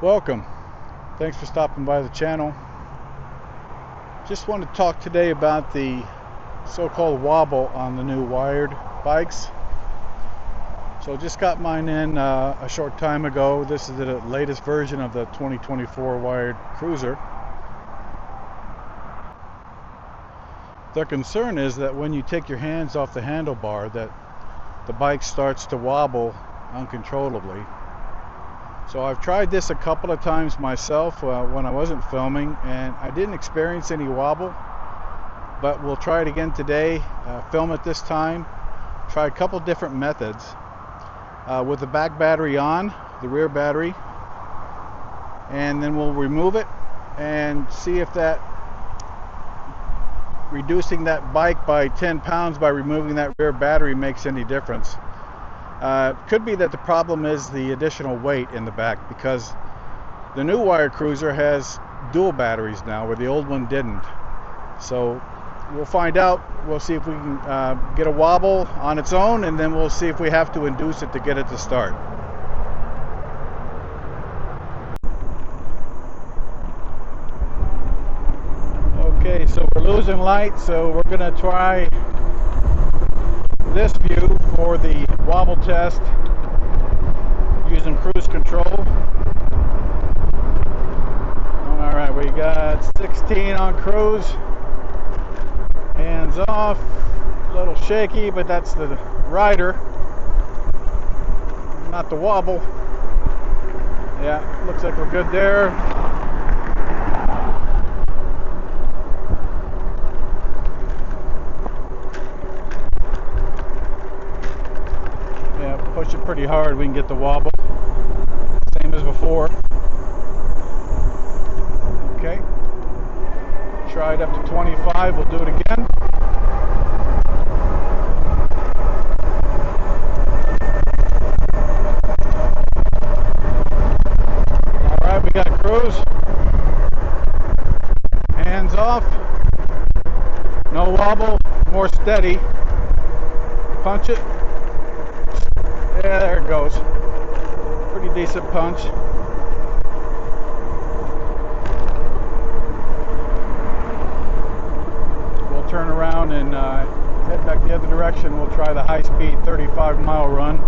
Welcome. Thanks for stopping by the channel. Just want to talk today about the so-called wobble on the new wired bikes. So just got mine in a short time ago. This is the latest version of the 2024 wired cruiser. The concern is that when you take your hands off the handlebar, that the bike starts to wobble uncontrollably. So I've tried this a couple of times myself when I wasn't filming, and I didn't experience any wobble, but we'll try it again today. Film it this time, try a couple different methods with the back battery on, the rear battery, and then we'll remove it and see if that reducing that bike by 10 pounds by removing that rear battery makes any difference. Could be that the problem is the additional weight in the back, because the new wired cruiser has dual batteries now where the old one didn't. So we'll find out. We'll see if we can get a wobble on its own, and then we'll see if we have to induce it to get it to start. Okay, so we're losing light, so we're going to try this view for the wobble test using cruise control. Alright, we got 16 on cruise. Hands off. A little shaky, but that's the rider, not the wobble. Yeah, looks like we're good there. Push it pretty hard, we can get the wobble. Same as before. Okay. Try it up to 25, we'll do it again. Alright, we got cruise. Hands off. No wobble, more steady. Punch it. Yeah, there it goes. Pretty decent punch. We'll turn around and head back the other direction. We'll try the high-speed 35-mile run.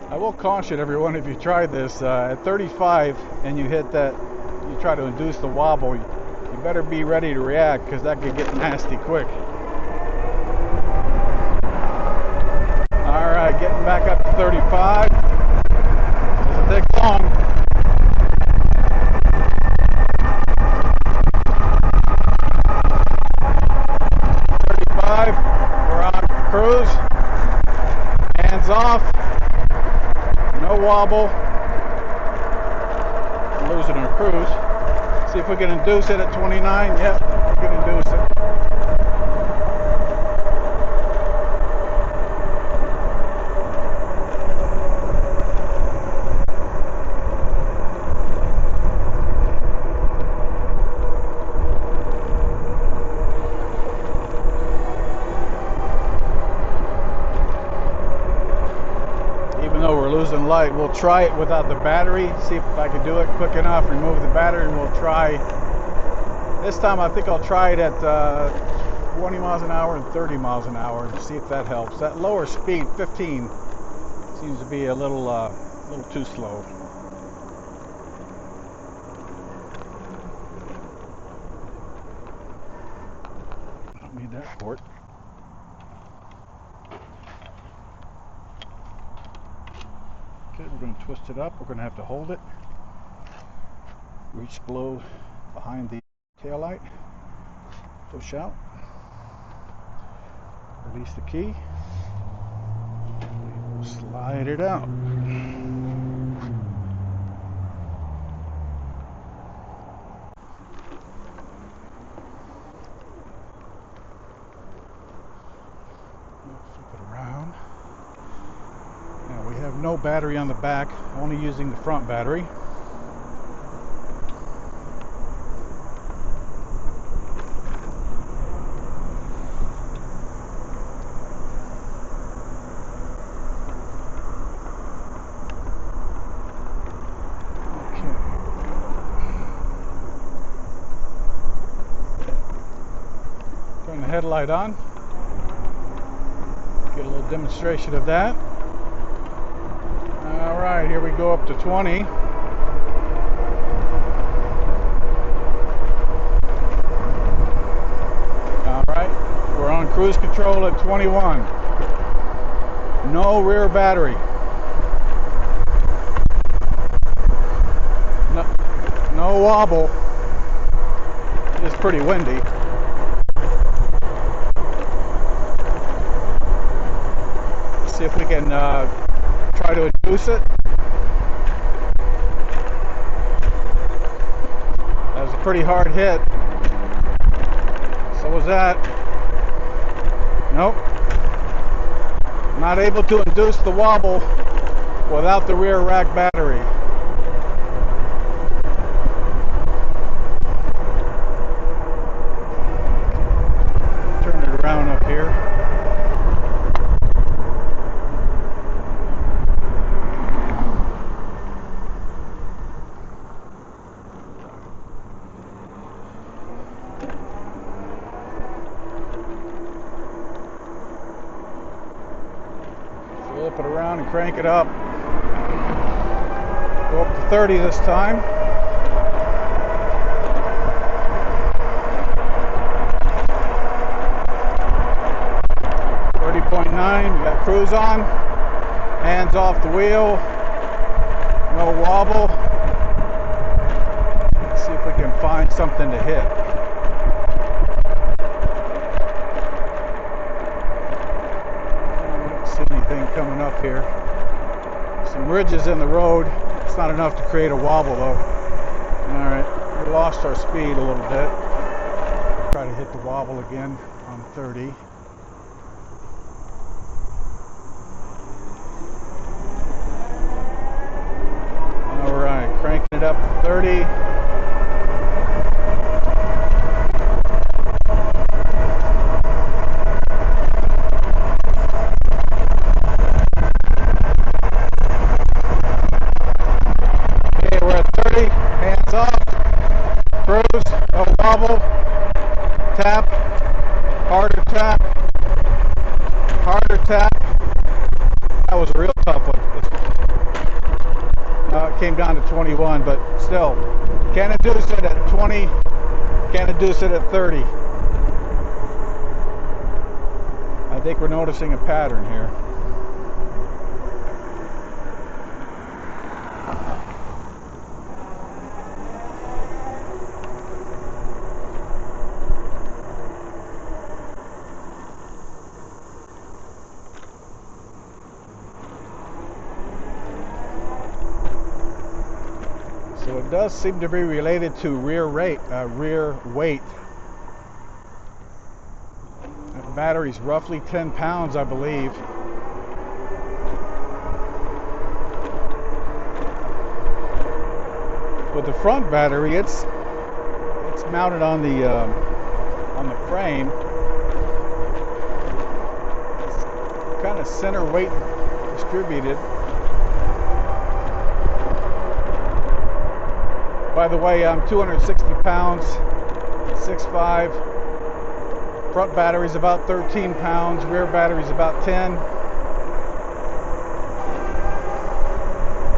I will caution everyone, if you try this at 35 and you hit that, you try to induce the wobble, you better be ready to react, because that could get nasty quick. Alright, getting back up to 35. Doesn't take long. We're on cruise. Hands off. No wobble. Losing our cruise. See if we can induce it at 29. Yep, we can induce it. Losing light, we'll try it without the battery, see if I can do it quick enough, remove the battery, and we'll try this time. I think I'll try it at 20 miles an hour and 30 miles an hour and see if that helps. That lower speed, 15, seems to be a little too slow. I don't need that port. Okay, we're going to twist it up. We're going to have to hold it. Reach below behind the taillight. Push out. Release the key. We will slide it out. Flip it around. Now we have no battery on the back, only using the front battery. headlight on. Get a little demonstration of that. All right, here we go up to 20. All right, we're on cruise control at 21. No rear battery. No wobble. It's pretty windy. Let's see if we can try to induce it. That was a pretty hard hit. So was that. Nope. Not able to induce the wobble without the rear rack battery. Turn it around up here. Flip it around and crank it up. Go up to 30 this time. .9, we got cruise on, hands off the wheel, no wobble. Let's see if we can find something to hit. I don't see anything coming up here. Some ridges in the road. It's not enough to create a wobble though. Alright, we lost our speed a little bit. Try to hit the wobble again on 30. Cranking it up to 30. Okay, we're at 30. Hands off. Cruise. No wobble. Tap. Harder tap. Harder tap. That was a real tough one. It came down to 21, but still, can't induce it at 20, can't induce it at 30. I think we're noticing a pattern here. So it does seem to be related to rear weight. That battery's roughly 10 pounds, I believe. With the front battery, it's mounted on the frame. It's kind of center weight distributed. By the way, I'm 260 pounds, 6'5". Front battery's about 13 pounds, rear battery's about 10.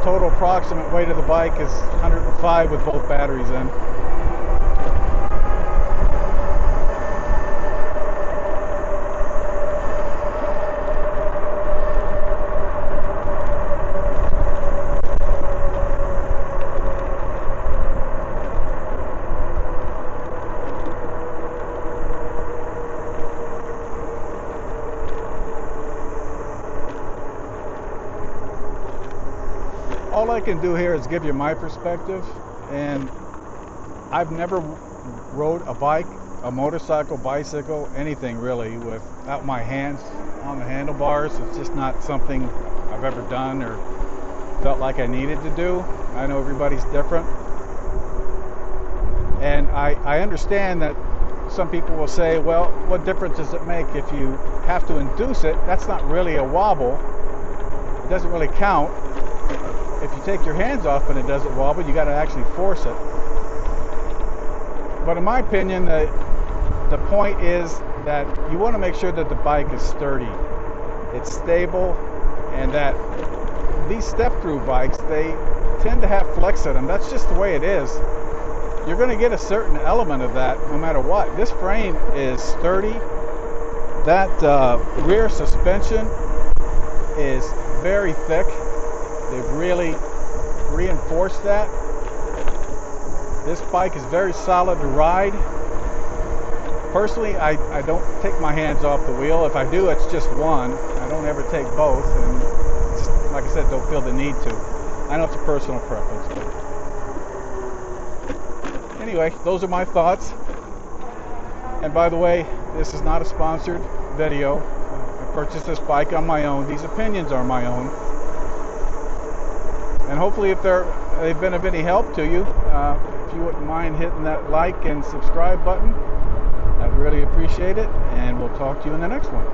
Total approximate weight of the bike is 105 with both batteries in. All I can do here is give you my perspective, and I've never rode a bike, a motorcycle, bicycle, anything really without my hands on the handlebars. It's just not something I've ever done or felt like I needed to do. I know everybody's different, and I understand that some people will say, well, what difference does it make if you have to induce it? That's not really a wobble. It doesn't really count. If you take your hands off and it doesn't wobble, you got to actually force it. But in my opinion, the point is that you want to make sure that the bike is sturdy, it's stable, and that these step-through bikes, they tend to have flex in them. That's just the way it is. You're going to get a certain element of that no matter what. This frame is sturdy. That rear suspension is very thick. They've really reinforced that. This bike is very solid to ride. Personally, I don't take my hands off the wheel. If I do, it's just one. I don't ever take both, and just, like I said, don't feel the need to. I know it's a personal preference, but anyway, those are my thoughts. And by the way, this is not a sponsored video. I purchased this bike on my own. These opinions are my own. And hopefully if they've been of any help to you, if you wouldn't mind hitting that like and subscribe button, I'd really appreciate it. And we'll talk to you in the next one.